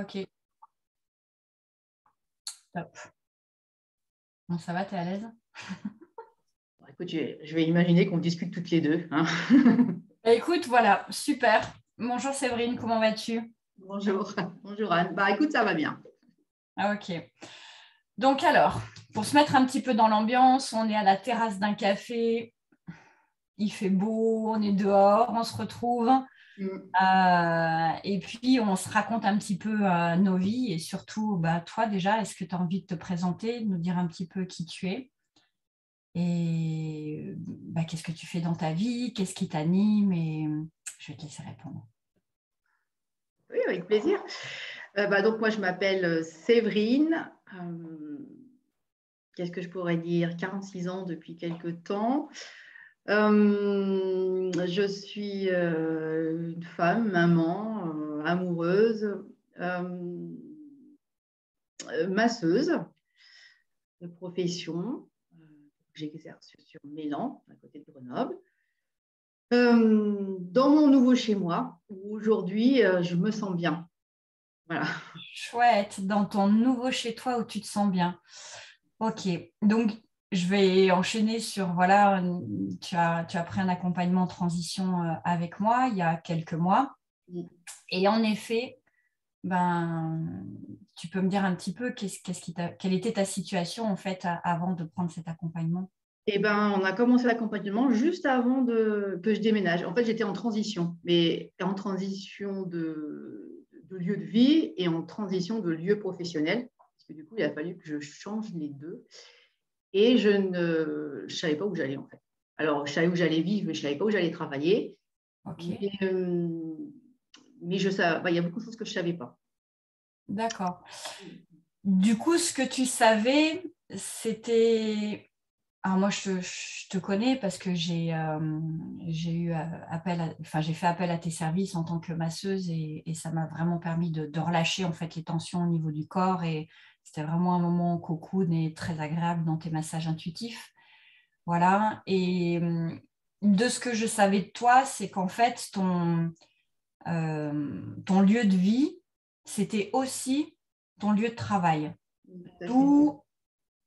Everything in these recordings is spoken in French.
Ok, top. Bon, ça va, t'es à l'aise? Bon, écoute, je vais imaginer qu'on discute toutes les deux, hein. Bah, écoute, voilà, super. Bonjour Séverine, comment vas-tu? Bonjour, bonjour Anne. Bah écoute, ça va bien. Ah, ok. Donc alors, pour se mettre un petit peu dans l'ambiance, on est à la terrasse d'un café, il fait beau, on est dehors, on se retrouve. Mm. Et puis, on se raconte un petit peu nos vies et surtout, bah, toi déjà, est-ce que tu as envie de te présenter, de nous dire un petit peu qui tu es et bah, qu'est-ce que tu fais dans ta vie, qu'est-ce qui t'anime et je vais te laisser répondre. Oui, avec plaisir. Donc moi, je m'appelle Séverine. Qu'est-ce que je pourrais dire? 46 ans depuis quelques temps. Je suis une femme, maman, amoureuse, euh, masseuse de profession. Euh, J'exerce sur Mélan, à côté de Grenoble. Dans mon nouveau chez moi, où aujourd'hui, je me sens bien. Voilà. Chouette, dans ton nouveau chez toi où tu te sens bien. Ok, donc je vais enchaîner sur, voilà, tu as pris un accompagnement en transition avec moi il y a quelques mois. Et en effet, ben, tu peux me dire un petit peu quelle était ta situation en fait avant de prendre cet accompagnement? Eh ben, on a commencé l'accompagnement juste avant que je déménage. En fait, j'étais en transition, mais en transition de lieu de vie et en transition de lieu professionnel. Parce que du coup, il a fallu que je change les deux. Et je savais pas où j'allais en fait. Alors, je savais où j'allais vivre, mais je savais pas où j'allais travailler. Ok, Mais je savais, il y a beaucoup de choses que je savais pas. d'accord. Du coup, ce que tu savais, c'était... Alors moi, je te connais parce que j'ai eu enfin, j'ai fait appel à tes services en tant que masseuse et ça m'a vraiment permis de relâcher en fait les tensions au niveau du corps et c'était vraiment un moment cocoon et très agréable dans tes massages intuitifs. Voilà. Et de ce que je savais de toi, c'est qu'en fait, ton lieu de vie, c'était aussi ton lieu de travail. Tout à fait. D'où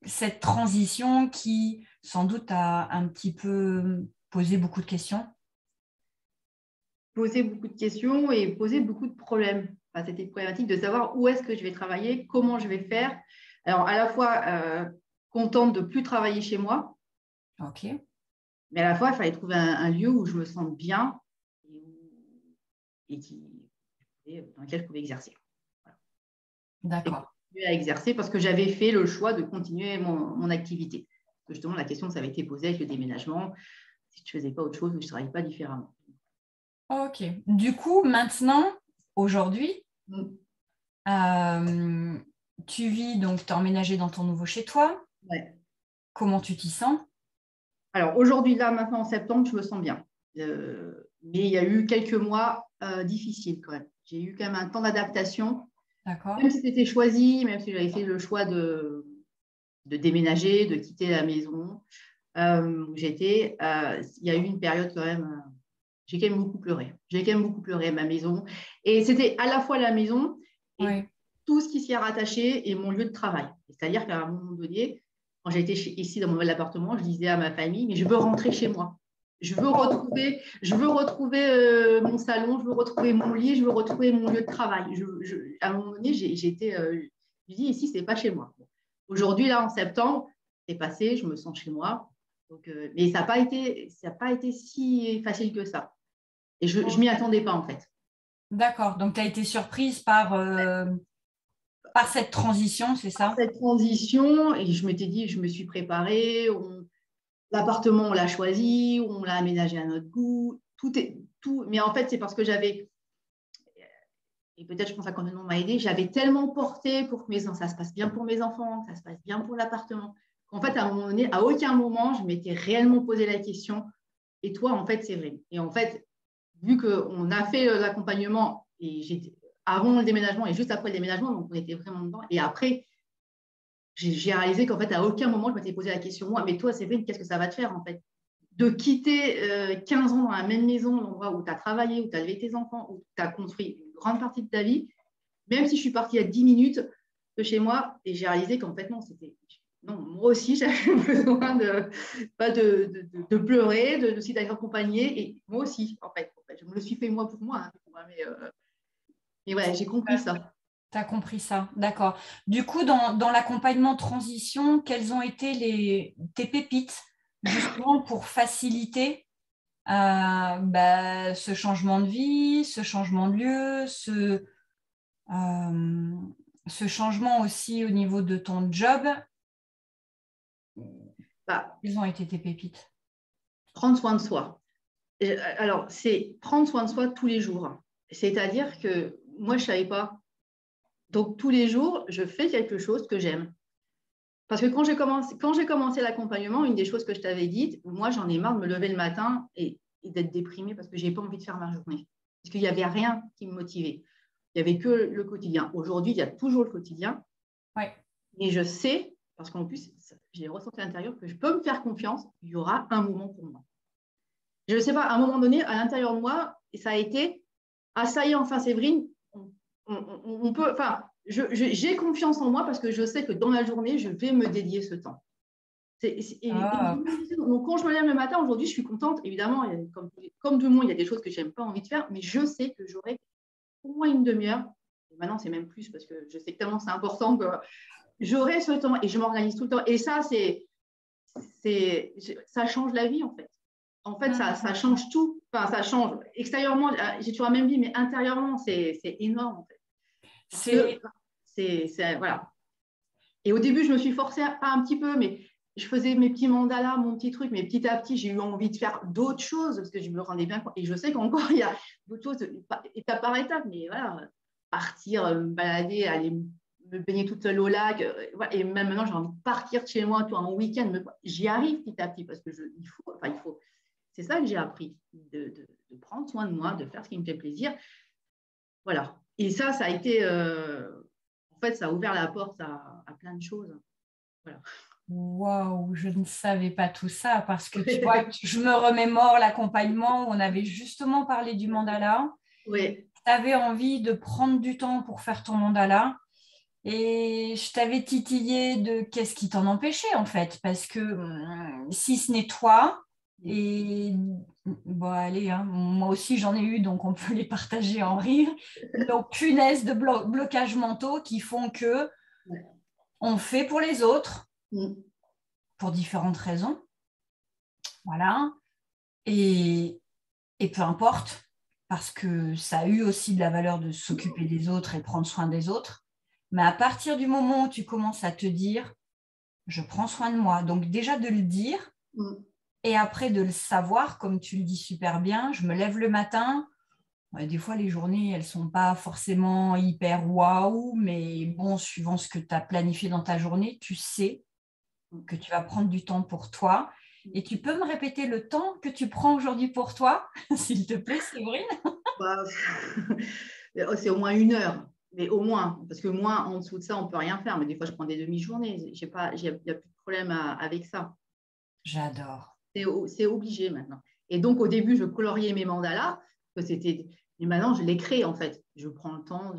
cette transition qui, sans doute, a un petit peu posé beaucoup de questions. Poser beaucoup de questions et poser beaucoup de problèmes. Enfin, c'était une problématique de savoir où est-ce que je vais travailler, comment je vais faire. Alors, à la fois contente de plus travailler chez moi, OK, mais à la fois, il fallait trouver un lieu où je me sente bien et dans lequel je pouvais exercer. Voilà. Et d'accord. continuer à exercer parce que j'avais fait le choix de continuer mon activité. Parce que justement, la question, ça avait été posée avec le déménagement. Si je ne faisais pas autre chose, je ne travaillais pas différemment. OK. Du coup, maintenant, aujourd'hui, Mm. euh, tu vis, donc tu es emménagé dans ton nouveau chez toi. Ouais. Comment tu t'y sens? Alors aujourd'hui, là, maintenant en septembre, je me sens bien. Mais il y a eu quelques mois difficiles quand même. J'ai eu quand même un temps d'adaptation, D'accord. même si c'était choisi, même si j'avais fait le choix de déménager, de quitter la maison où j'étais. Il y a eu une période quand même, j'ai quand même beaucoup pleuré. J'ai quand même beaucoup pleuré à ma maison. Et c'était à la fois la maison et Oui. tout ce qui s'y est rattaché et mon lieu de travail. C'est-à-dire qu'à un moment donné, quand j'étais ici dans mon nouvel appartement, je disais à ma famille, mais je veux rentrer chez moi. Je veux retrouver mon salon, je veux retrouver mon lit, je veux retrouver mon lieu de travail. À un moment donné, je dis ici, c'est pas chez moi. Aujourd'hui, là, en septembre, c'est passé, je me sens chez moi. Donc, mais ça n'a pas été si facile que ça. Et je ne m'y attendais pas, en fait. D'accord. Donc, tu as été surprise par cette transition, c'est ça? Cette transition, et je m'étais dit, je me suis préparée, l'appartement, on l'a choisi, on l'a aménagé à notre goût, tout. Mais en fait, c'est parce que et peut-être je pense que l'accompagnement m'a aidé, j'avais tellement porté pour que ça se passe bien pour mes enfants, que ça se passe bien pour l'appartement, qu'en fait, à un moment donné, à aucun moment, je m'étais réellement posé la question, et toi, en fait, c'est vrai. Et en fait, vu qu'on a fait l'accompagnement, avant le déménagement et juste après le déménagement, donc on était vraiment dedans, et après, j'ai réalisé qu'en fait, à aucun moment, je m'étais posé la question, moi, mais toi, Séverine, qu'est-ce que ça va te faire, en fait? De quitter 15 ans dans la même maison, l'endroit où tu as travaillé, où tu as élevé tes enfants, où tu as construit une grande partie de ta vie, Même si je suis partie à 10 minutes de chez moi et j'ai réalisé qu'en fait, non, non, moi aussi, j'avais besoin de pleurer, aussi d'être accompagnée. Et moi aussi, en fait, je me le suis fait moi pour moi. Hein, mais ouais, j'ai compris ça. Tu as compris ça, d'accord. Du coup, dans l'accompagnement transition, quelles ont été tes pépites, justement, pour faciliter ce changement de vie, ce changement de lieu, ce changement aussi au niveau de ton job? Quelles ont été tes pépites? Prendre soin de soi. Alors, c'est prendre soin de soi tous les jours. C'est-à-dire que moi, je ne savais pas. Donc, tous les jours, je fais quelque chose que j'aime. Parce que quand j'ai commencé l'accompagnement, une des choses que je t'avais dites, moi, j'en ai marre de me lever le matin et d'être déprimée parce que je n'ai pas envie de faire ma journée. Parce qu'il n'y avait rien qui me motivait. Il n'y avait que le quotidien. Aujourd'hui, il y a toujours le quotidien. Ouais. Et je sais, parce qu'en plus, j'ai ressenti à l'intérieur que je peux me faire confiance, il y aura un moment pour moi. Je ne sais pas, à un moment donné, à l'intérieur de moi, et ça a été, ah ça y est, enfin Séverine, on peut, enfin, j'ai confiance en moi parce que je sais que dans la journée, je vais me dédier ce temps. Donc, quand je me lève le matin, aujourd'hui, je suis contente. Évidemment, comme tout le monde, il y a des choses que je n'ai pas envie de faire, mais je sais que j'aurai au moins une demi-heure. Maintenant, c'est même plus parce que je sais que tellement c'est important que j'aurai ce temps et je m'organise tout le temps. Et ça, ça change la vie, en fait. En fait, ça change tout. Enfin, ça change. Extérieurement, j'ai toujours la même vie, mais intérieurement, c'est énorme, en fait. Voilà. Et au début, je me suis forcée, pas un petit peu, mais je faisais mes petits mandalas, mon petit truc, mais petit à petit, j'ai eu envie de faire d'autres choses parce que je me rendais bien compte. Et je sais qu'encore, il y a d'autres choses, étape par étape, mais voilà, partir, me balader, aller me baigner toute seule au lac. Et même maintenant, j'ai envie de partir de chez moi, toi, en week-end. J'y arrive petit à petit parce que il faut. C'est ça que j'ai appris, de prendre soin de moi, de faire ce qui me fait plaisir. Voilà. Et ça a été, en fait, ça a ouvert la porte à plein de choses. Voilà. Waouh, je ne savais pas tout ça parce que tu vois, je me remémore l'accompagnement où on avait justement parlé du mandala. Oui. Tu avais envie de prendre du temps pour faire ton mandala et je t'avais titillé de qu'est-ce qui t'en empêchait en fait parce que si ce n'est toi, et bon, allez, hein, moi aussi j'en ai eu donc on peut les partager en rire, nos punaises de blocages mentaux qui font que on fait pour les autres. Pour différentes raisons. Voilà. Et peu importe, parce que ça a eu aussi de la valeur de s'occuper des autres et prendre soin des autres. Mais à partir du moment où tu commences à te dire, je prends soin de moi, donc déjà de le dire, et après de le savoir, comme tu le dis super bien, je me lève le matin. Des fois, les journées, elles ne sont pas forcément hyper waouh, mais bon, suivant ce que tu as planifié dans ta journée, tu sais que tu vas prendre du temps pour toi. Et tu peux me répéter le temps que tu prends aujourd'hui pour toi, s'il te plaît, Séverine? C'est au moins 1 heure, mais au moins, parce que moins en dessous de ça, on ne peut rien faire. Mais des fois, je prends des demi-journées. Il n'y a plus de problème avec ça. J'adore. C'est obligé maintenant. Et donc, au début, je coloriais mes mandalas. Et maintenant, je les crée, en fait. Je prends le temps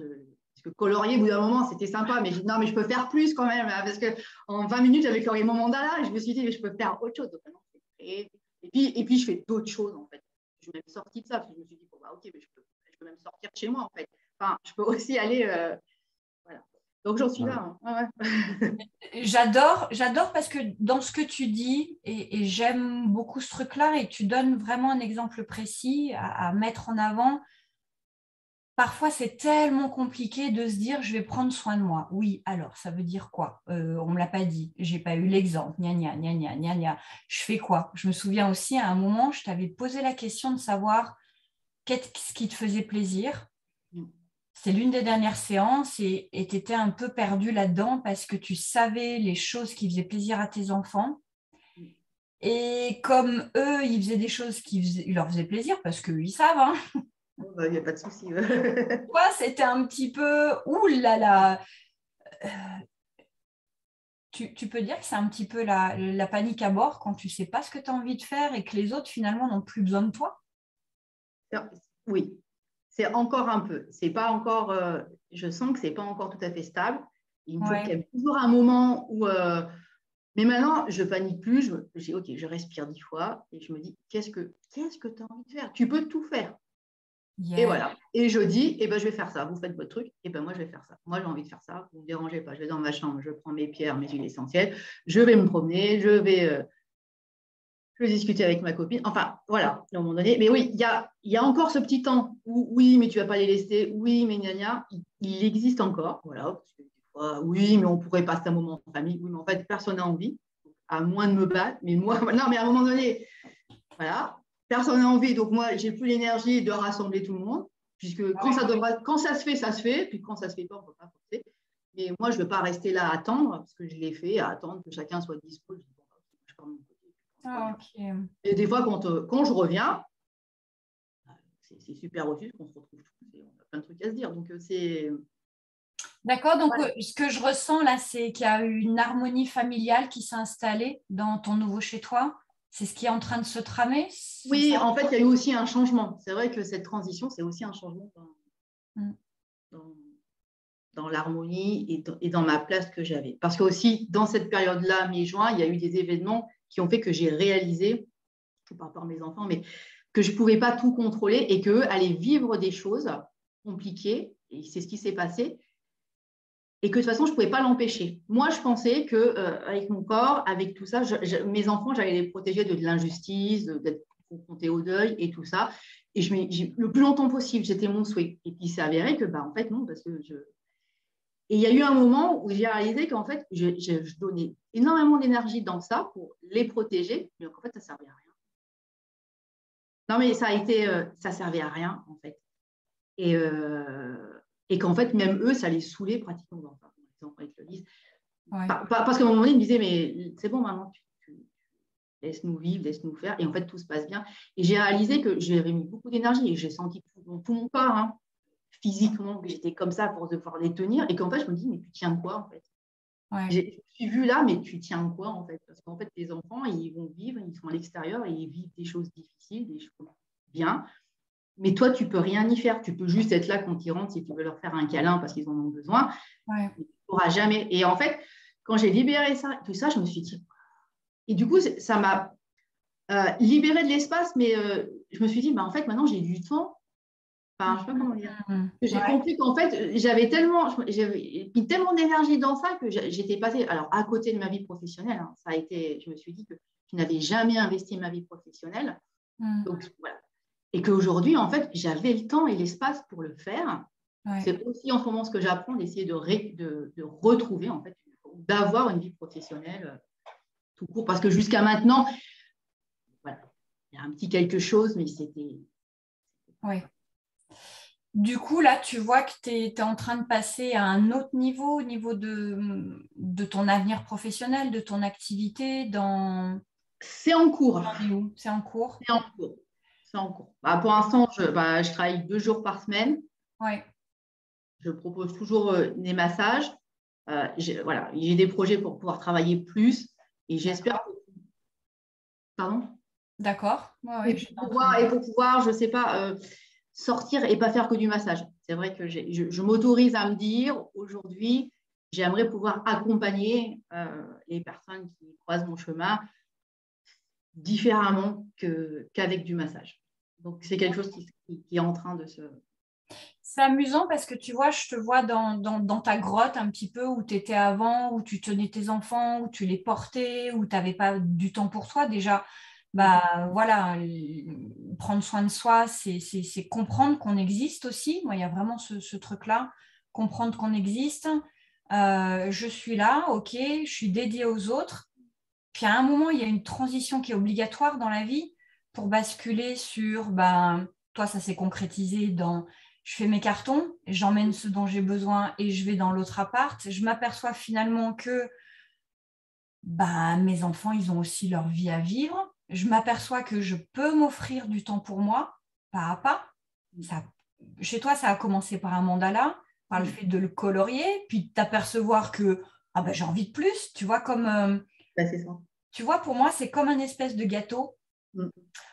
Parce que colorier, au bout d'un moment, c'était sympa, mais non, mais je peux faire plus quand même, hein, parce qu'en 20 minutes, j'avais colorié mon mandala et je me suis dit, mais je peux faire autre chose. Donc, maintenant, c'est créé. Et puis, je fais d'autres choses, en fait. Je suis même sortie de ça, parce que je me suis dit, bon, bah, ok, mais je peux même sortir de chez moi, en fait. Enfin, je peux aussi aller. Voilà. Donc, j'en suis là. Hein. Ouais. J'adore parce que dans ce que tu dis, et j'aime beaucoup ce truc-là, et tu donnes vraiment un exemple précis à mettre en avant. Parfois, c'est tellement compliqué de se dire je vais prendre soin de moi. Oui, alors, ça veut dire quoi? On ne me l'a pas dit, j'ai pas eu l'exemple. Gna, gna, gna, gna, gna, gna. Je fais quoi? Je me souviens aussi, à un moment, je t'avais posé la question de savoir qu'est-ce qui te faisait plaisir. C'est l'une des dernières séances et tu étais un peu perdu là-dedans parce que tu savais les choses qui faisaient plaisir à tes enfants. Et comme eux, ils faisaient des choses qui leur faisaient plaisir parce qu'ils savent, hein. Il n'y a pas de souci. Toi, c'était un petit peu ouh là là. Tu peux dire que c'est un petit peu la panique à bord quand tu ne sais pas ce que tu as envie de faire et que les autres, finalement, n'ont plus besoin de toi? Oui, c'est encore un peu. C'est pas encore. je sens que ce n'est pas encore tout à fait stable. Il me faut Ouais. qu'il y ait toujours un moment où… mais maintenant, je ne panique plus. Je dis, OK, je respire 10 fois et je me dis, qu'est-ce que tu as envie de faire? Tu peux tout faire. Yeah. Et voilà. Et je dis, je vais faire ça. Vous faites votre truc, et moi, je vais faire ça. Moi, j'ai envie de faire ça. Vous ne me dérangez pas. Je vais dans ma chambre, je prends mes pierres, mes huiles essentielles. Je vais me promener, je vais discuter avec ma copine. Enfin, voilà, à un moment donné. Mais oui, il y a encore ce petit temps où, oui, mais tu ne vas pas les laisser. Oui, mais gna gna. Il existe encore. Voilà. Parce que des fois, oui, mais on pourrait passer un moment en famille. Oui, mais en fait, personne n'a envie, à moins de me battre. Mais moi, non, mais à un moment donné, voilà. Personne n'a envie, donc moi, j'ai plus l'énergie de rassembler tout le monde, puisque quand ça se fait, ça se fait, puis quand ça se fait pas, on ne peut pas forcer. Mais moi, je ne veux pas rester là à attendre, parce que je l'ai fait, à attendre que chacun soit dispo. Je dis, bon, je pars de mon côté. Okay. Et des fois, quand je reviens, c'est super aussi, parce qu'on se retrouve tous, et on a plein de trucs à se dire. Donc, c'est… D'accord, donc ce que je ressens là, c'est qu'il y a eu une harmonie familiale qui s'est installée dans ton nouveau chez toi. C'est ce qui est en train de se tramer? Oui, ça? en fait, il y a eu aussi un changement. C'est vrai que cette transition, c'est aussi un changement dans l'harmonie et dans ma place que j'avais. Parce que aussi, dans cette période-là, mi-juin, il y a eu des événements qui ont fait que j'ai réalisé, par rapport à mes enfants, mais que je ne pouvais pas tout contrôler et qu'eux allaient vivre des choses compliquées, et c'est ce qui s'est passé, et que de toute façon, je ne pouvais pas l'empêcher. Moi, je pensais qu'avec mon corps, avec tout ça, mes enfants, j'allais les protéger de l'injustice, d'être confrontés au deuil et tout ça. Et le plus longtemps possible, c'était mon souhait. Et puis, il s'est avéré que, en fait, non, parce que Et il y a eu un moment où j'ai réalisé qu'en fait, je donnais énormément d'énergie dans ça pour les protéger, mais en fait, ça ne servait à rien. Non, mais ça servait à rien, en fait. Et qu'en fait, même eux, ça les saoulait pratiquement. Enfin, les enfants, ils te le disent. Ouais. Parce qu'à un moment donné, ils me disaient, mais c'est bon, maman, tu laisse-nous vivre, laisse-nous faire. Et en fait, tout se passe bien. Et j'ai réalisé que j'avais mis beaucoup d'énergie et j'ai senti tout mon corps, hein, physiquement, que j'étais comme ça pour devoir les tenir. Et qu'en fait, je me dis, mais tu tiens quoi, en fait? Ouais. Je suis vue là, mais tu tiens quoi, en fait? Parce qu'en fait, les enfants, ils vont vivre, ils sont à l'extérieur et ils vivent des choses difficiles, des choses bien. Mais toi, tu ne peux rien y faire. Tu peux juste être là quand ils rentrent si tu veux leur faire un câlin parce qu'ils en ont besoin. Ouais. Mais tu ne pourras jamais. Et en fait, quand j'ai libéré ça, tout ça, je me suis dit… Et du coup, ça m'a libéré de l'espace, mais je me suis dit, en fait, maintenant, j'ai du temps. Enfin, je ne sais pas comment dire. J'ai compris qu'en fait, j'avais mis tellement d'énergie dans ça que j'étais passée alors, à côté de ma vie professionnelle. Hein. Ça a été, je me suis dit que je n'avais jamais investi ma vie professionnelle. Donc, voilà. Et qu'aujourd'hui, en fait, j'avais le temps et l'espace pour le faire. Ouais. C'est aussi en ce moment ce que j'apprends, d'essayer de retrouver, en fait, d'avoir une vie professionnelle tout court. Parce que jusqu'à maintenant, voilà, il y a un petit quelque chose, mais c'était… Ouais. Du coup, là, tu vois que tu es en train de passer à un autre niveau, au niveau de ton avenir professionnel, de ton activité dans… C'est en cours. C'est en cours. C'est en cours. C'est en cours. Pour l'instant, je travaille 2 jours par semaine. Ouais. Je propose toujours des massages. J'ai des projets pour pouvoir travailler plus et j'espère que… Pardon? D'accord. Ouais, Et pour pouvoir, je ne sais pas, sortir et pas faire que du massage. C'est vrai que je m'autorise à me dire aujourd'hui, j'aimerais pouvoir accompagner les personnes qui croisent mon chemin différemment qu'avec du massage. Donc, c'est quelque chose qui est en train de se… C'est amusant parce que tu vois, je te vois dans ta grotte un petit peu où tu étais avant, où tu tenais tes enfants, où tu les portais, où tu n'avais pas du temps pour toi. Déjà, voilà, prendre soin de soi, c'est comprendre qu'on existe aussi. Moi, il y a vraiment ce truc-là, comprendre qu'on existe. Je suis là, ok, je suis dédiée aux autres. Puis à un moment, il y a une transition qui est obligatoire dans la vie pour basculer sur, toi, ça s'est concrétisé dans, je fais mes cartons, j'emmène ce dont j'ai besoin et je vais dans l'autre appart. Je m'aperçois finalement que mes enfants, ils ont aussi leur vie à vivre. Je m'aperçois que je peux m'offrir du temps pour moi, pas à pas. Chez toi, ça a commencé par un mandala, par le fait de le colorier, puis de t'apercevoir que j'ai envie de plus, tu vois, comme… c'est ça. Tu vois, pour moi, c'est comme un espèce de gâteau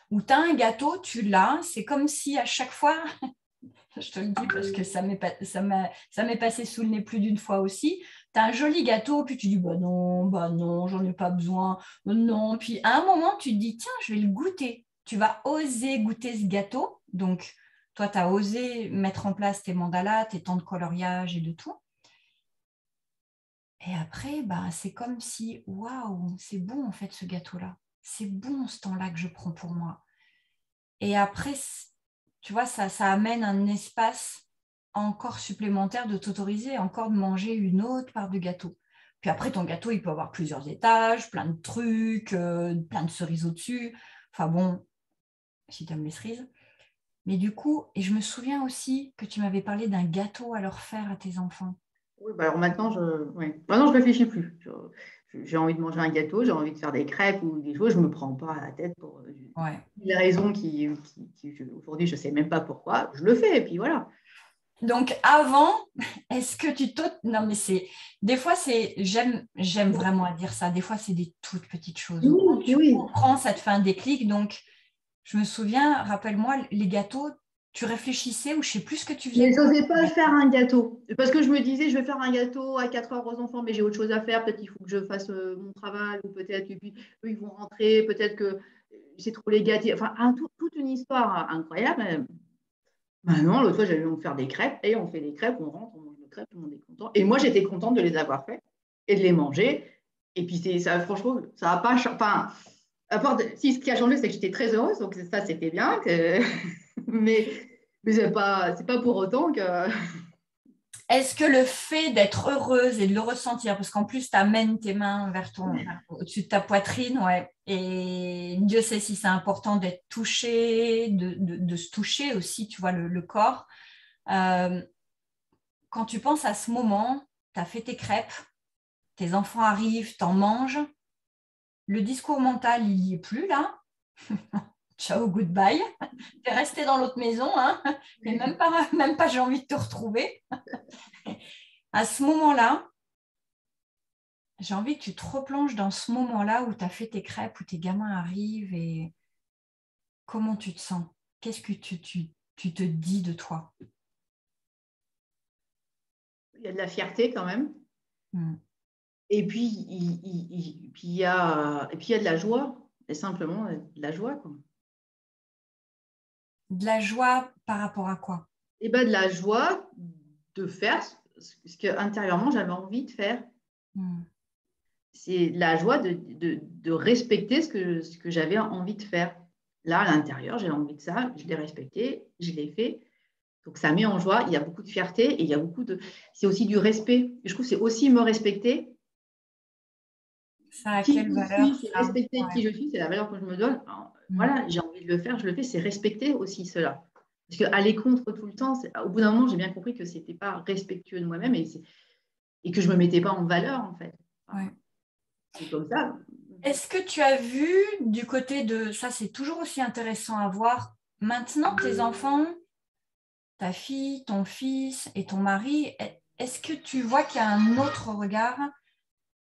où tu as un gâteau, tu l'as, c'est comme si à chaque fois, Je te le dis parce que ça m'est passé sous le nez plus d'une fois aussi. Tu as un joli gâteau, puis tu dis bah non, j'en ai pas besoin. Non, puis à un moment, tu te dis tiens, je vais le goûter. Tu vas oser goûter ce gâteau. Donc, toi, tu as osé mettre en place tes mandalas, tes temps de coloriage et de tout. Et après, bah, c'est comme si, waouh, c'est bon en fait ce gâteau-là. C'est bon ce temps-là que je prends pour moi. Et après, tu vois, ça amène un espace encore supplémentaire de t'autoriser encore de manger une autre part du gâteau. Puis après, ton gâteau, il peut avoir plusieurs étages, plein de trucs, plein de cerises au-dessus. Enfin bon, si tu aimes les cerises. Mais du coup, et je me souviens aussi que tu m'avais parlé d'un gâteau à leur faire à tes enfants. Oui, bah alors maintenant, je réfléchis plus. J'ai envie de manger un gâteau, j'ai envie de faire des crêpes ou des choses, je ne me prends pas à la tête pour Ouais. les raisons aujourd'hui, je ne sais même pas pourquoi, je le fais et puis voilà. Donc avant, est-ce que tu t'auto... Non, mais c'est... Des fois, c'est... J'aime vraiment à dire ça. Des fois, c'est des toutes petites choses. Où quand Oui, tu oui. comprends, ça te fait un déclic. Donc, je me souviens, rappelle-moi, les gâteaux, tu réfléchissais ou je ne sais plus ce que tu faisais. Mais je n'osais pas faire un gâteau. Parce que je me disais, je vais faire un gâteau à 4 heures aux enfants, mais j'ai autre chose à faire. Peut-être qu'il faut que je fasse mon travail, ou peut-être, et puis eux, ils vont rentrer, peut-être que c'est trop les gâter. Enfin, toute une histoire incroyable. Maintenant, l'autre fois, j'allais me faire des crêpes, et on fait des crêpes, on rentre, on mange des crêpes, tout le monde est content. Et moi, j'étais contente de les avoir faites et de les manger. Et puis, ça, franchement, ça n'a pas changé. Enfin, si ce qui a changé, c'est que j'étais très heureuse, donc ça, c'était bien. Mais, mais c'est pas pour autant que. Est-ce que le fait d'être heureuse et de le ressentir, parce qu'en plus, tu amènes tes mains au-dessus de ta poitrine, ouais, et Dieu sait si c'est important d'être touché, de se toucher aussi, tu vois, le corps. Euh, Quand tu penses à ce moment, tu as fait tes crêpes, tes enfants arrivent, t'en manges, le discours mental, il n'y est plus là. Ciao, goodbye. Tu es resté dans l'autre maison, hein, et même pas j'ai envie de te retrouver. À ce moment-là, j'ai envie que tu te replonges dans ce moment-là où tu as fait tes crêpes, où tes gamins arrivent et comment tu te sens? Qu'est-ce que tu te dis de toi? Il y a de la fierté quand même. Hmm. Et puis, il y a de la joie. Et simplement, de la joie, quoi. De la joie par rapport à quoi? Et ben, de la joie de faire ce que intérieurement j'avais envie de faire. Hmm. C'est la joie de respecter ce que j'avais envie de faire. Là, à l'intérieur, j'ai envie de ça, je l'ai respecté, je l'ai fait. Donc, ça met en joie. Il y a beaucoup de fierté et il y a beaucoup de. C'est aussi du respect. Et je trouve que c'est aussi me respecter. Ça a Qui quelle je valeur, suis, c'est ça? respecter qui Ouais. je suis, c'est la valeur que je me donne. Alors, Hmm. voilà, j'ai envie de le faire, je le fais, c'est respecter aussi cela. Parce qu'aller contre tout le temps, au bout d'un moment, j'ai bien compris que ce n'était pas respectueux de moi-même et que je ne me mettais pas en valeur, en fait. Enfin, Ouais. c'est comme ça. Est-ce que tu as vu du côté de... Ça, c'est toujours aussi intéressant à voir. Maintenant, tes enfants, ta fille, ton fils et ton mari, est-ce que tu vois qu'il y a un autre regard?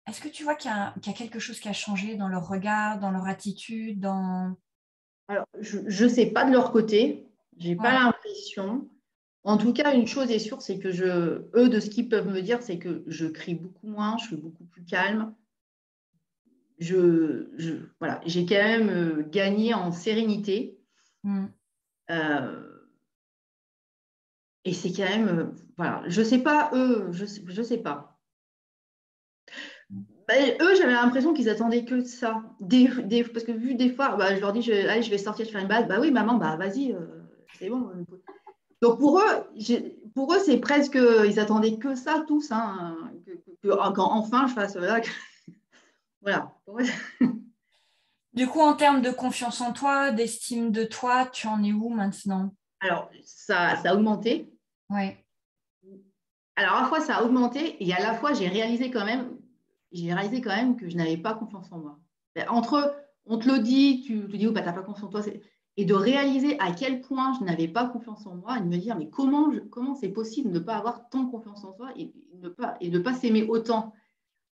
Est-ce que tu vois qu'il y a quelque chose qui a changé dans leur regard, dans leur attitude, dans... Alors, je ne sais pas de leur côté, je n'ai pas Ouais. l'impression. En tout cas, une chose est sûre, c'est que eux, de ce qu'ils peuvent me dire, c'est que je crie beaucoup moins, je suis beaucoup plus calme. Voilà, j'ai quand même gagné en sérénité. Mm. Euh, et c'est quand même, voilà, je sais pas, eux, je sais pas. Ben, eux, j'avais l'impression qu'ils attendaient que ça. Parce que vu des fois, bah, je leur dis, allez, je vais sortir, je vais faire une balade. Bah oui, maman, bah vas-y, c'est bon. Donc pour eux, c'est presque, ils attendaient que ça tous, hein, quand enfin je fasse là. Voilà. Du coup, en termes de confiance en toi, d'estime de toi, tu en es où maintenant? Alors, ça a augmenté. Ouais. Alors, à la fois, ça a augmenté et à la fois, j'ai réalisé quand même que je n'avais pas confiance en moi. Entre, on te le dit, tu te dis, oh, bah, tu n'as pas confiance en toi, et de réaliser à quel point je n'avais pas confiance en moi et de me dire, mais comment c'est possible de ne pas avoir tant confiance en soi et de ne pas s'aimer autant.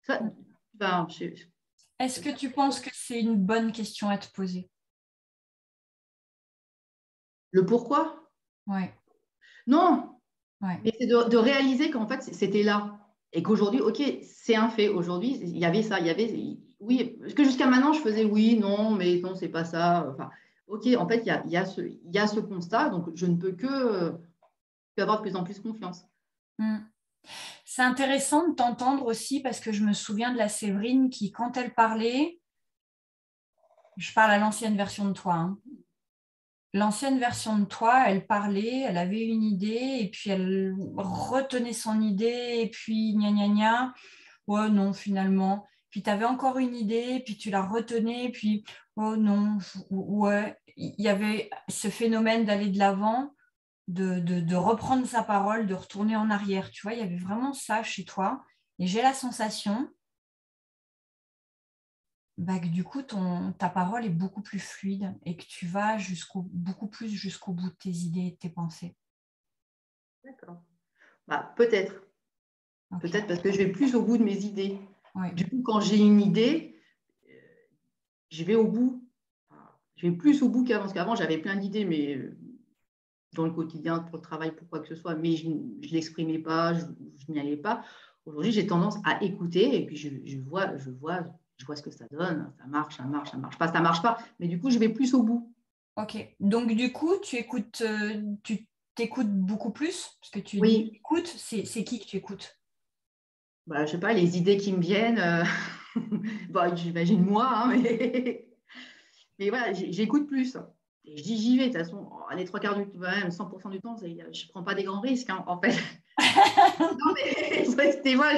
Ça, ben, Est-ce que tu penses que c'est une bonne question à te poser? le pourquoi? Ouais. Non, Ouais. mais c'est de réaliser qu'en fait, c'était là. Et qu'aujourd'hui, OK, c'est un fait. Aujourd'hui, il y avait ça, il y avait… Oui, parce que jusqu'à maintenant, je faisais oui, non, mais non, c'est pas ça. Enfin, OK, en fait, il y a ce constat, donc je ne peux que avoir de plus en plus confiance. Mm. C'est intéressant de t'entendre aussi parce que je me souviens de la Séverine qui, quand elle parlait, je parle à l'ancienne version de toi, hein. L'ancienne version de toi, elle parlait, elle avait une idée et puis elle retenait son idée et puis gna gna gna. Oh non, finalement. Puis tu avais encore une idée, puis tu la retenais, puis oh non, ouais. Il y avait ce phénomène d'aller de l'avant, de reprendre sa parole, de retourner en arrière. Tu vois, il y avait vraiment ça chez toi. Et j'ai la sensation que du coup, ta parole est beaucoup plus fluide et que tu vas beaucoup plus jusqu'au bout de tes idées et de tes pensées. D'accord. Bah, peut-être. Okay. Peut-être parce que je vais plus au bout de mes idées. Ouais. Du coup, quand j'ai une idée, je vais au bout. Je vais plus au bout qu'avant. Parce qu'avant, j'avais plein d'idées, mais dans le quotidien, pour le travail, pour quoi que ce soit, mais je ne l'exprimais pas, je n'y allais pas. Aujourd'hui, j'ai tendance à écouter et puis je vois ce que ça donne. Ça marche pas, ça marche pas. Mais du coup, je vais plus au bout. Ok. Donc, du coup, tu t'écoutes beaucoup plus parce que tu dis Oui. écoute, c'est qui que tu écoutes? Bah, je ne sais pas, les idées qui me viennent, bon, j'imagine moi, hein, mais voilà, j'écoute plus. Et je dis j'y vais, de toute façon, les trois quarts du temps, même 100% du temps, je ne prends pas des grands risques, hein, en fait. Non, mais des fois,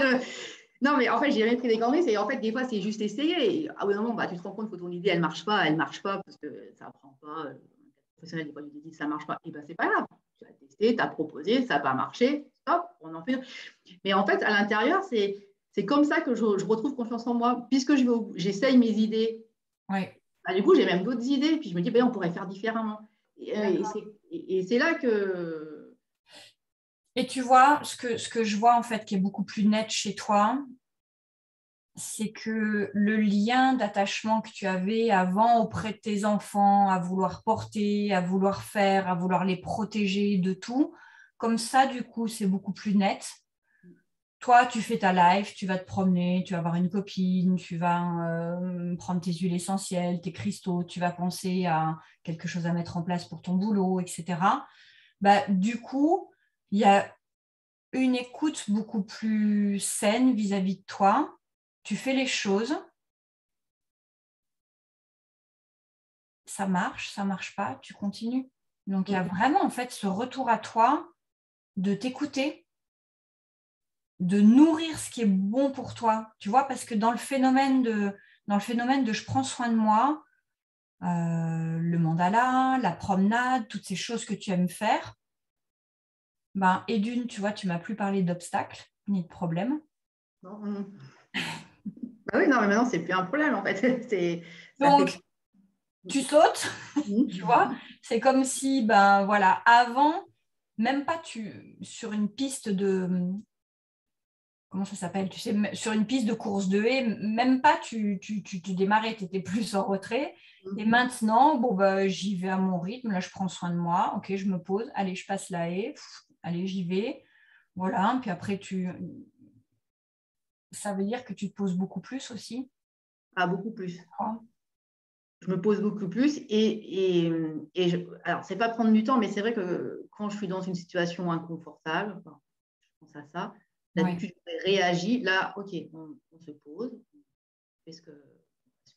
non, mais en fait, j'ai jamais pris des grands risques. Et en fait, des fois, c'est juste essayer. Et à un moment, bah, tu te rends compte que ton idée, elle marche pas, parce que ça ne prend pas. Professionnel, des fois, tu te dis ça ne marche pas. Et ben, c'est pas grave. Tu as testé, tu as proposé, ça n'a pas marché. Stop, on en fait. Mais en fait, à l'intérieur, c'est comme ça que je retrouve confiance en moi. Puisque j'essaye mes idées, Ouais. bah, du coup, j'ai même d'autres idées. Puis je me dis, ben, on pourrait faire différemment. Et c'est là que… Et tu vois, ce que je vois en fait qui est beaucoup plus net chez toi, c'est que le lien d'attachement que tu avais avant auprès de tes enfants, à vouloir porter, à vouloir faire, à vouloir les protéger de tout, comme ça, du coup, c'est beaucoup plus net. Toi, tu fais ta life, tu vas te promener, tu vas voir une copine, tu vas prendre tes huiles essentielles, tes cristaux, tu vas penser à quelque chose à mettre en place pour ton boulot, etc. Du coup, il y a une écoute beaucoup plus saine vis-à-vis de toi. Tu fais les choses, ça marche pas, tu continues. Donc, il y a vraiment en fait ce retour à toi de t'écouter, de nourrir ce qui est bon pour toi, tu vois, parce que dans le phénomène de je prends soin de moi, le mandala, la promenade, toutes ces choses que tu aimes faire, et d'une, tu vois, tu m'as plus parlé d'obstacles ni de problèmes. Non. Bah oui, non, mais maintenant, c'est plus un problème, en fait. Donc, tu sautes, tu vois, c'est comme si, voilà, avant, même pas sur une piste de… Comment ça s'appelle? Tu sais, sur une piste de course de haie, même pas tu démarrais, tu étais plus en retrait. Et maintenant, j'y vais à mon rythme. Là, je prends soin de moi. Ok, je me pose. Allez, je passe la haie. Allez, j'y vais. Voilà. Puis après, ça veut dire que tu te poses beaucoup plus aussi. Ah, beaucoup plus. Quoi. Je me pose beaucoup plus. Alors, c'est pas prendre du temps, mais c'est vrai que quand je suis dans une situation inconfortable, enfin, je pense à ça, d'habitude, je réagis. Là, OK, on se pose, on fait ce que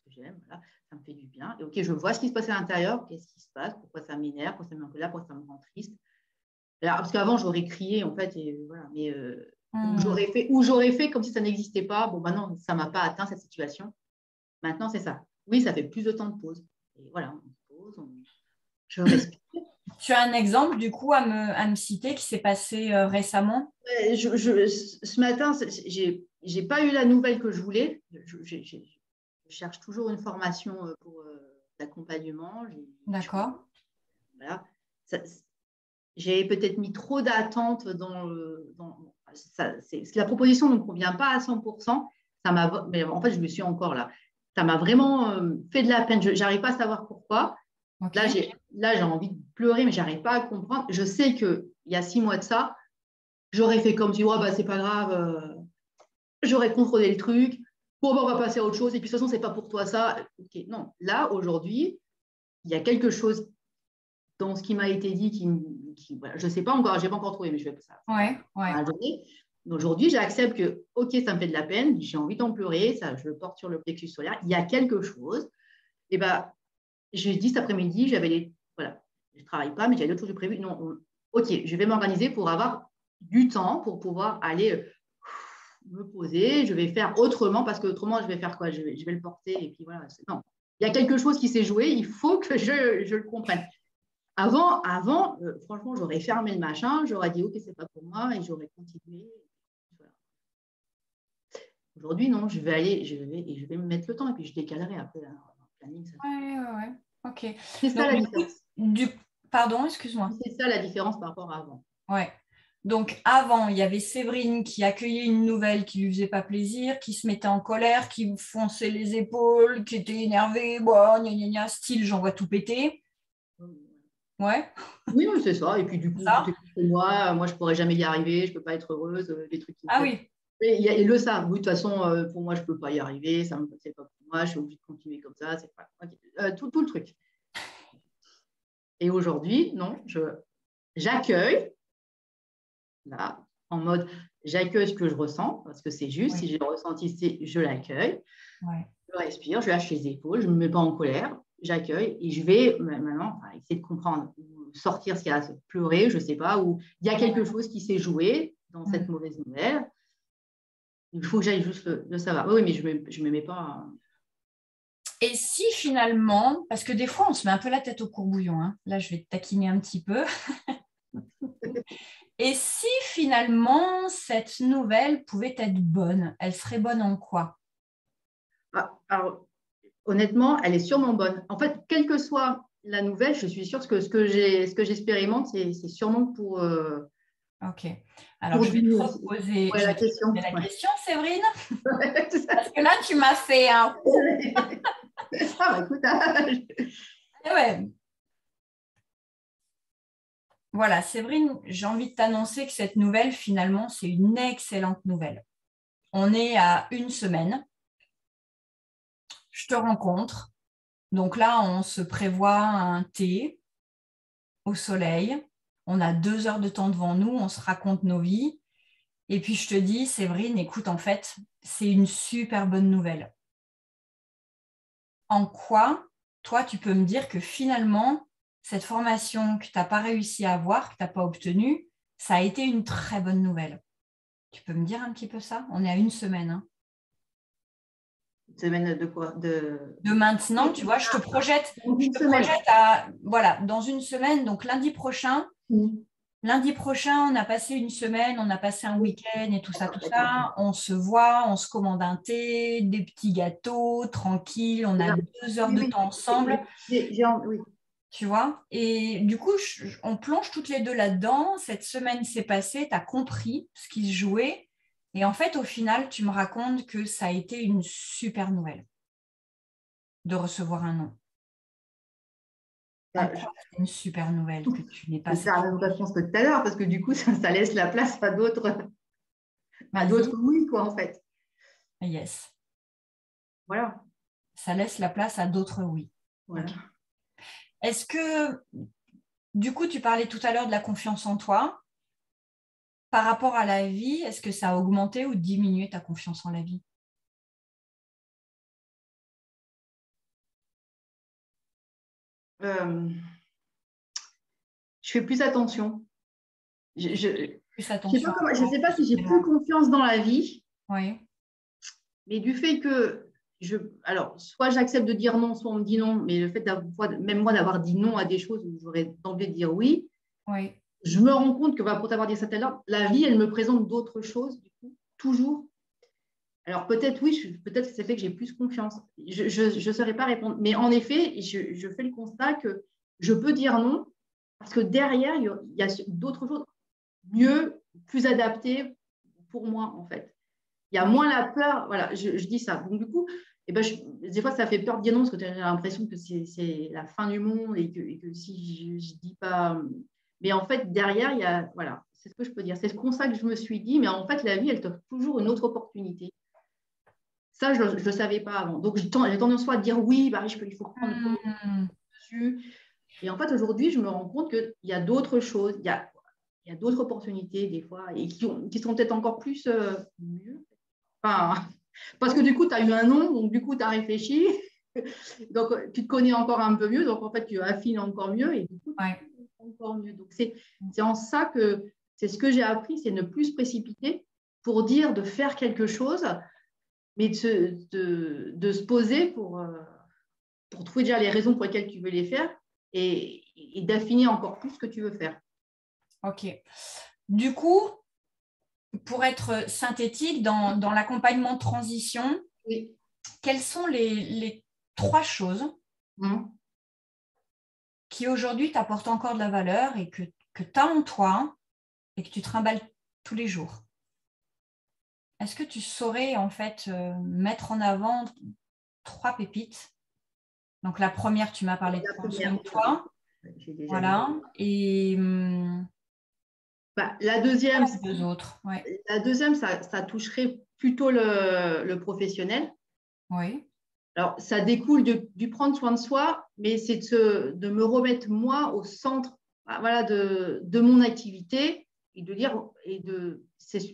j'aime, voilà, ça me fait du bien. Et OK, je vois ce qui se passe à l'intérieur, qu'est-ce qui se passe, pourquoi ça m'énerve, pourquoi ça me met en colère, pourquoi ça me rend triste. Alors, parce qu'avant, j'aurais crié, en fait, et voilà, mais j'aurais fait comme si ça n'existait pas. Bon, maintenant, ça ne m'a pas atteint cette situation. Maintenant, c'est ça. Oui, ça fait plus de temps de pause. Et voilà, on se pose, je respire. Tu as un exemple, du coup, à me citer qui s'est passé récemment? Ce matin, je n'ai pas eu la nouvelle que je voulais. Je cherche toujours une formation pour l'accompagnement. D'accord. Voilà. J'ai peut-être mis trop d'attentes la proposition ne me convient pas à 100%. Mais en fait, je me suis encore là. Ça m'a vraiment fait de la peine. Je n'arrive pas à savoir pourquoi. Okay. Là, j'ai envie de pleurer, mais je n'arrive pas à comprendre. Je sais qu'il il y a 6 mois de ça, j'aurais fait comme si, ouais, bah, c'est pas grave, j'aurais contrôlé le truc. Bon, bah, on va passer à autre chose. Et puis, de toute façon, c'est pas pour toi ça. Ok, non. Là, aujourd'hui, il y a quelque chose dans ce qui m'a été dit voilà, je ne sais pas encore, je n'ai pas encore trouvé, mais je vais ça. Ouais. Aujourd'hui, j'accepte que, ok, ça me fait de la peine, j'ai envie d'en pleurer, ça, je le porte sur le plexus solaire. Il y a quelque chose. Et ben, j'ai dit cet après-midi, voilà, je ne travaille pas, mais j'avais d'autres choses prévues. Non, ok, je vais m'organiser pour avoir du temps pour pouvoir aller me poser. Je vais faire autrement parce qu'autrement, je vais faire quoi, je vais le porter et puis voilà. Non, il y a quelque chose qui s'est joué. Il faut que je le comprenne. Avant, franchement, j'aurais fermé le machin, j'aurais dit ok, c'est pas pour moi et j'aurais continué. Voilà. Aujourd'hui, non, je vais me mettre le temps et puis je décalerai après un planning. Ouais. Ok. C'est ça Donc, la différence. Pardon, excuse-moi. C'est ça la différence par rapport à avant. Ouais. Donc, avant, il y avait Séverine qui accueillait une nouvelle qui lui faisait pas plaisir, qui se mettait en colère, qui fonçait les épaules, qui était énervée, bon, gna, gna, gna, style, j'envoie tout péter. Ouais. Oui, c'est ça. Et puis, du coup, tout est pour moi, je ne pourrais jamais y arriver, je ne peux pas être heureuse, des trucs qui me Ah font. oui. Et le savent. Oui, de toute façon, pour moi, je ne peux pas y arriver, ça c'est pas pour moi, je suis obligée de continuer comme ça. C'est pas... Okay. Tout le truc. Et aujourd'hui, non, j'accueille, là, en mode, j'accueille ce que je ressens, parce que c'est juste, si j'ai ressenti, je l'accueille. Ouais. Je respire, je lâche les épaules, je ne me mets pas en colère, j'accueille et je vais maintenant essayer de comprendre, sortir ce qu'il y a, pleurer, je ne sais pas, ou il y a quelque chose qui s'est joué dans cette mauvaise nouvelle. Il faut que j'aille juste le savoir. Oui, mais je ne me mets pas. Et si finalement, parce que des fois, on se met un peu la tête au courbouillon, hein. Là, je vais te taquiner un petit peu. Et si finalement, cette nouvelle pouvait être bonne, elle serait bonne en quoi? Alors, honnêtement, elle est sûrement bonne. En fait, quelle que soit la nouvelle, je suis sûre que ce que j'expérimente, c'est sûrement pour. Ok. Alors, je vais te reposer la question. La question, Séverine. Parce que là, tu m'as fait un. Ah, bah, écoute. Ouais. Voilà, Séverine, j'ai envie de t'annoncer que cette nouvelle, finalement, c'est une excellente nouvelle. On est à 1 semaine. Je te rencontre. Donc là, on se prévoit un thé au soleil. On a 2 heures de temps devant nous. On se raconte nos vies. Et puis, je te dis, Séverine, écoute, en fait, c'est une super bonne nouvelle. En quoi, toi, tu peux me dire que finalement, cette formation que tu n'as pas réussi à avoir, que tu n'as pas obtenue, ça a été une très bonne nouvelle. Tu peux me dire un petit peu ça? On est à 1 semaine. Hein. Une semaine de quoi? De maintenant, tu vois, je te projette voilà, dans 1 semaine, donc lundi prochain. Lundi prochain, on a passé 1 semaine, on a passé un week-end et tout ça. On se voit, on se commande un thé, des petits gâteaux, tranquille. On a 2 heures de temps ensemble. Oui. Tu vois? Et du coup, on plonge toutes les deux là-dedans. Cette semaine s'est passée, tu as compris ce qui se jouait. Et en fait, au final, tu me racontes que ça a été une super nouvelle de recevoir un nom. C'est une super nouvelle que tu n'es pas. C'est la même réponse que tout à l'heure, parce que du coup, ça laisse la place à d'autres oui, quoi, en fait. Yes. Voilà. Ça laisse la place à d'autres oui. Voilà. Okay. Est-ce que, du coup, tu parlais tout à l'heure de la confiance en toi. Par rapport à la vie, est-ce que ça a augmenté ou diminué ta confiance en la vie? Je fais plus attention. Je ne sais pas si j'ai plus confiance dans la vie. Oui. Mais du fait que alors, soit j'accepte de dire non, soit on me dit non, mais le fait même moi d'avoir dit non à des choses où j'aurais envie de dire oui, je me rends compte que pour t'avoir dit ça tout à l'heure, la vie, elle me présente d'autres choses, du coup, toujours. Alors peut-être oui, peut-être que ça fait que j'ai plus confiance. Je ne saurais pas répondre. Mais en effet, je fais le constat que je peux dire non parce que derrière, il y a d'autres choses mieux, plus adaptées pour moi, en fait. Il y a moins la peur. Voilà, je dis ça. Donc du coup, des fois, ça fait peur de dire non parce que tu as l'impression que c'est la fin du monde et que si je ne dis pas Mais en fait, derrière, il y a, voilà, c'est ce que je peux dire. C'est comme ça que je me suis dit, mais en fait, la vie, elle t'offre toujours une autre opportunité. Ça, je ne le savais pas avant. Donc, j'ai tendance soit à dire oui, bah, il faut prendre le dessus. Et en fait, aujourd'hui, je me rends compte qu'il y a d'autres choses, il y a d'autres opportunités des fois, et qui sont peut-être encore plus mieux. Enfin, parce que du coup, tu as eu un nom, donc du coup, tu as réfléchi. Donc, tu te connais encore un peu mieux, donc en fait, tu affines encore mieux, et du coup, tu encore mieux. Donc, c'est en ça que c'est ce que j'ai appris, c'est ne plus se précipiter pour dire de faire quelque chose, mais de se poser pour trouver déjà les raisons pour lesquelles tu veux les faire et d'affiner encore plus ce que tu veux faire. Ok. Du coup, pour être synthétique, dans l'accompagnement de transition, oui. Quelles sont les 3 choses qui aujourd'hui t'apportent encore de la valeur et que tu as en toi et que tu trimbales tous les jours? Est-ce que tu saurais en fait mettre en avant 3 pépites? Donc la première, tu m'as parlé de prendre soin de toi. Voilà. Et la deuxième, les 2 autres. Ouais. La deuxième, ça toucherait plutôt le professionnel. Oui. Alors, ça découle du prendre soin de soi, mais c'est de me remettre moi au centre, voilà, de mon activité et de dire,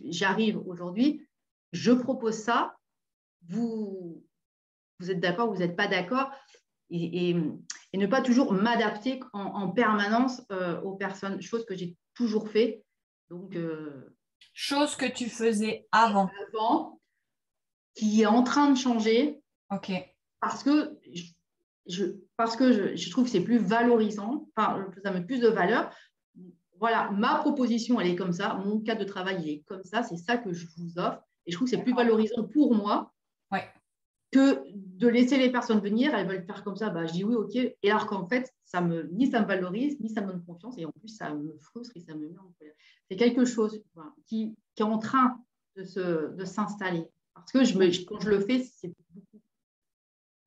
j'arrive aujourd'hui, je propose ça, vous êtes d'accord, vous n'êtes pas d'accord, et ne pas toujours m'adapter en permanence aux personnes, chose que j'ai toujours fait. Donc, chose que tu faisais avant, qui est en train de changer. Ok. Parce que je trouve que c'est plus valorisant, enfin, ça met plus de valeur. Voilà, ma proposition, elle est comme ça, mon cadre de travail, il est comme ça, c'est ça que je vous offre. Et je trouve que c'est plus valorisant pour moi Ouais. que de laisser les personnes venir, elles veulent faire comme ça, bah, je dis oui, ok. Et alors qu'en fait, ni ça me valorise, ni ça me donne confiance, et en plus, ça me frustre et ça me met en colère. C'est quelque chose qui est en train de s'installer. Parce que quand je le fais, c'est beaucoup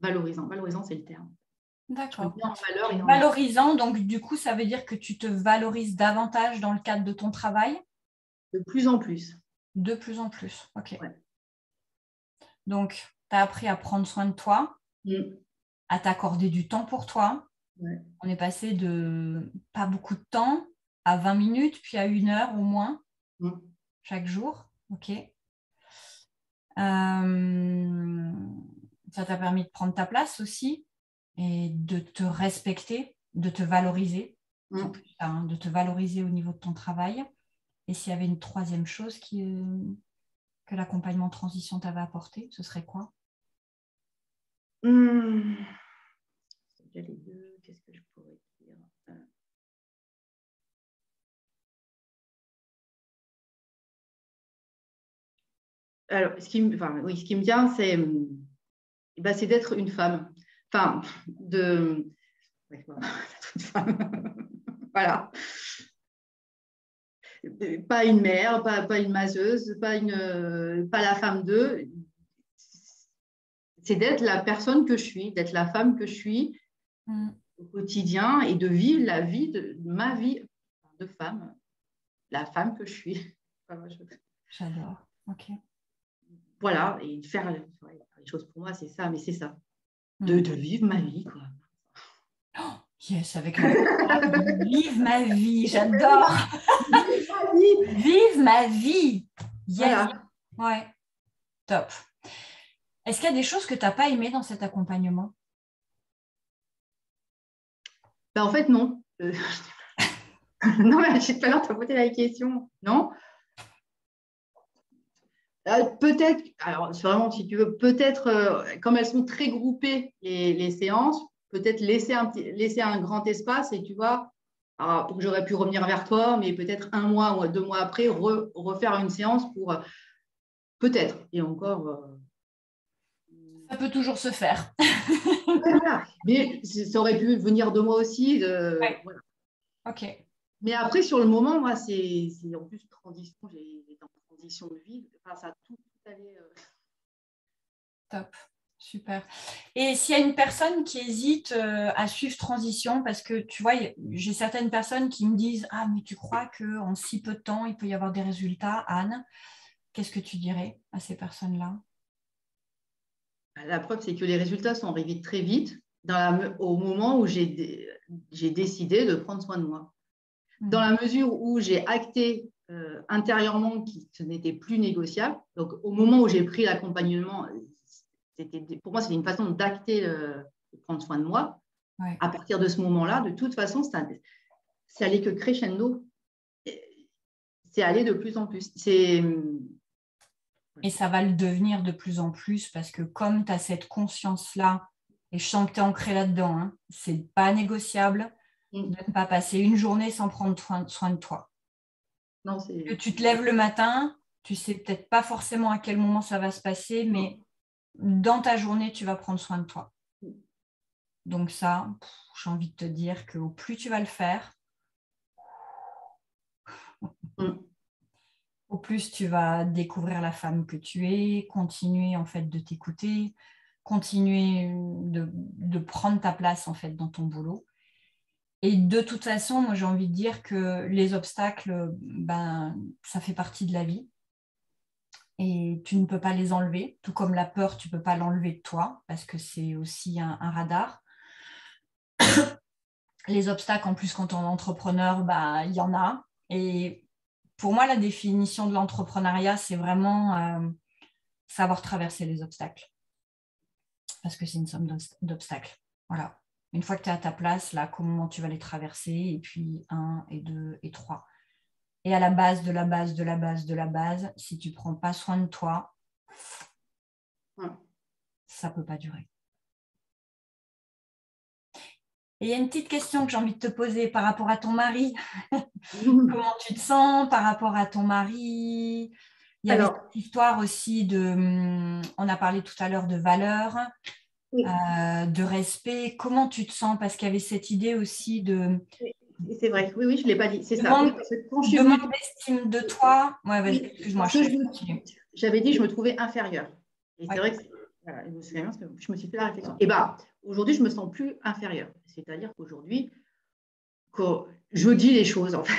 valorisant. Valorisant, c'est le terme. D'accord. En valeur et valorisant, donc du coup, ça veut dire que tu te valorises davantage dans le cadre de ton travail? De plus en plus. De plus en plus, ok. Ouais. Donc, tu as appris à prendre soin de toi, à t'accorder du temps pour toi. Ouais. On est passé de pas beaucoup de temps à 20 minutes, puis à 1 heure au moins, chaque jour. Ok. Ça t'a permis de prendre ta place aussi et de te respecter, de te valoriser, de te valoriser au niveau de ton travail. Et s'il y avait une troisième chose que l'accompagnement de transition t'avait apporté, ce serait quoi? Les deux, qu'est-ce que je pourrais dire? Alors, ce qui me vient, c'est d'être une femme. Enfin, une femme. Voilà. Pas une mère, pas une masseuse, pas la femme d'eux. C'est d'être la personne que je suis, d'être la femme que je suis au quotidien et de vivre la vie de ma vie de femme, la femme que je suis. J'adore. Ok. Voilà, et de faire les choses pour moi, c'est ça, mais c'est ça. De vivre ma vie, quoi. Oh, yes, avec la vive ma vie, j'adore. Vive ma vie. Yes. Voilà. Ouais. Top. Est-ce qu'il y a des choses que tu n'as pas aimées dans cet accompagnement? Ben, en fait, non. Non, mais tout à l'heure, tu as posé la question. Non. Peut-être, alors vraiment, si tu veux, peut-être, comme elles sont très groupées, les séances, peut-être laisser un grand espace et tu vois, j'aurais pu revenir vers toi, mais peut-être 1 mois ou 2 mois après, refaire une séance pour peut-être. Et encore. Ça peut toujours se faire. Voilà. Mais ça aurait pu venir de moi aussi. Ouais. Voilà. Ok. Mais après, sur le moment, moi, c'est en plus transition, j'ai été en transition de vie. Enfin, ça a tout allé. Top. Super. Et s'il y a une personne qui hésite à suivre transition, parce que tu vois, j'ai certaines personnes qui me disent « Ah, mais tu crois qu'en si peu de temps, il peut y avoir des résultats, Anne ?» Qu'est-ce que tu dirais à ces personnes-là? La preuve, c'est que les résultats sont arrivés très vite au moment où j'ai décidé de prendre soin de moi. Dans la mesure où j'ai acté intérieurement que ce n'était plus négociable. Donc, au moment où j'ai pris l'accompagnement, pour moi, c'était une façon d'acter, de prendre soin de moi. Ouais. À partir de ce moment-là, de toute façon, c'est allé que crescendo. C'est allé de plus en plus. Et ça va le devenir de plus en plus parce que comme tu as cette conscience-là, et je sens que tu es ancré là-dedans, hein, c'est pas négociable de ne pas passer une journée sans prendre soin de toi. Non, que tu te lèves le matin, tu sais peut-être pas forcément à quel moment ça va se passer, mais dans ta journée, tu vas prendre soin de toi. Donc ça, j'ai envie de te dire qu'au plus tu vas le faire, au plus tu vas découvrir la femme que tu es, continuer en fait de t'écouter, continuer de prendre ta place en fait dans ton boulot. Et de toute façon, moi j'ai envie de dire que les obstacles, ben, ça fait partie de la vie. Et tu ne peux pas les enlever, tout comme la peur, tu ne peux pas l'enlever de toi, parce que c'est aussi un radar. Les obstacles, en plus, quand on est entrepreneur, bah, il y en a. Et pour moi, la définition de l'entrepreneuriat, c'est vraiment savoir traverser les obstacles. Parce que c'est une somme d'obstacles. Voilà. Une fois que tu es à ta place, là, comment tu vas les traverser? Et puis 1, et 2, et 3. Et à la base de la base de la base de la base, si tu ne prends pas soin de toi, ça ne peut pas durer. Et il y a une petite question que j'ai envie de te poser par rapport à ton mari. Comment tu te sens par rapport à ton mari? Il y avait cette histoire aussi on a parlé tout à l'heure de valeurs, de respect. Comment tu te sens? Parce qu'il y avait cette idée aussi de... C'est vrai, oui, je ne l'ai pas dit, c'est ça. Manque d'estime de toi. Ouais, vas-y, excuse-moi, je continue. J'avais dit que je me trouvais inférieure. Et c'est vrai que je me suis fait la réflexion. Et bien, aujourd'hui, je ne me sens plus inférieure. C'est-à-dire qu'aujourd'hui, je dis les choses. Enfin,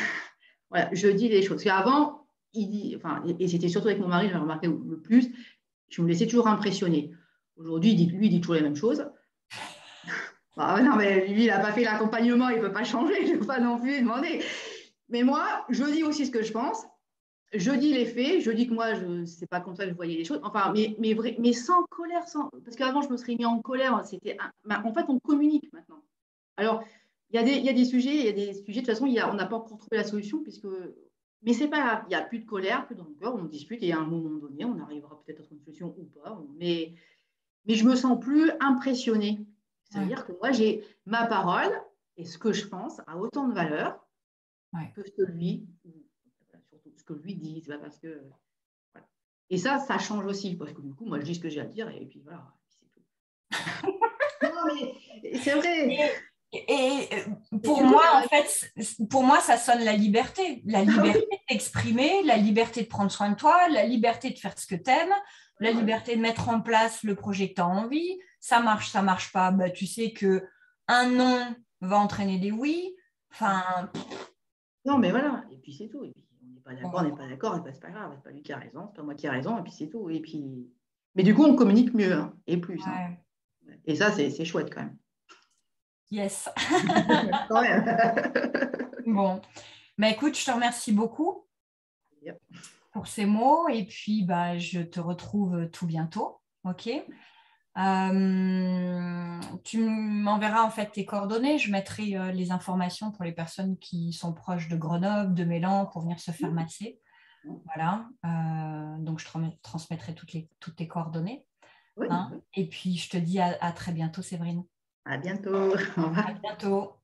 voilà, je dis les choses. Parce qu'avant, et c'était surtout avec mon mari, j'ai remarqué le plus, je me laissais toujours impressionner. Aujourd'hui, lui, il dit toujours les mêmes choses. Bah, non, mais lui, il n'a pas fait l'accompagnement, il ne peut pas changer, je ne peux pas non plus demander. Mais moi, je dis aussi ce que je pense, je dis les faits, je dis que moi, c'est pas comme ça que je voyais les choses, enfin, mais sans colère, parce qu'avant, je me serais mis en colère, en fait, on communique maintenant. Alors, il y a des sujets, de toute façon, on n'a pas encore trouvé la solution, mais c'est pas grave, il n'y a plus de colère, plus de rancœur, on discute, et à un moment donné, on arrivera peut-être à trouver une solution ou pas, mais je me sens plus impressionnée. C'est-à-dire que moi, j'ai ma parole et ce que je pense a autant de valeur que surtout ce que lui dit. C'est pas parce que, voilà. Et ça change aussi, parce que du coup, moi, je dis ce que j'ai à dire et puis voilà, c'est tout. Non, mais c'est vrai. Et pour moi, en fait, pour moi, ça sonne la liberté. La liberté d'exprimer, la liberté de prendre soin de toi, la liberté de faire ce que tu aimes, la liberté de mettre en place le projet que tu as envie. Ça marche pas. Bah, tu sais qu'un non va entraîner des oui. Enfin... Non, mais voilà. Et puis c'est tout. Et puis on n'est pas d'accord, et ben, c'est pas grave. C'est pas lui qui a raison, c'est pas moi qui ai raison, et puis c'est tout. Et puis... Mais du coup, on communique mieux et plus. Hein. Et ça, c'est chouette quand même. Yes. Quand même. Bon. Bah, écoute, je te remercie beaucoup pour ces mots et puis bah, je te retrouve tout bientôt. OK. Tu m'enverras en fait tes coordonnées. Je mettrai les informations pour les personnes qui sont proches de Grenoble, de Mélan pour venir se faire masser. Voilà. Donc, je transmettrai toutes tes coordonnées. Oui, hein. Et puis, je te dis à très bientôt, Séverine. À bientôt. Au revoir. À bientôt.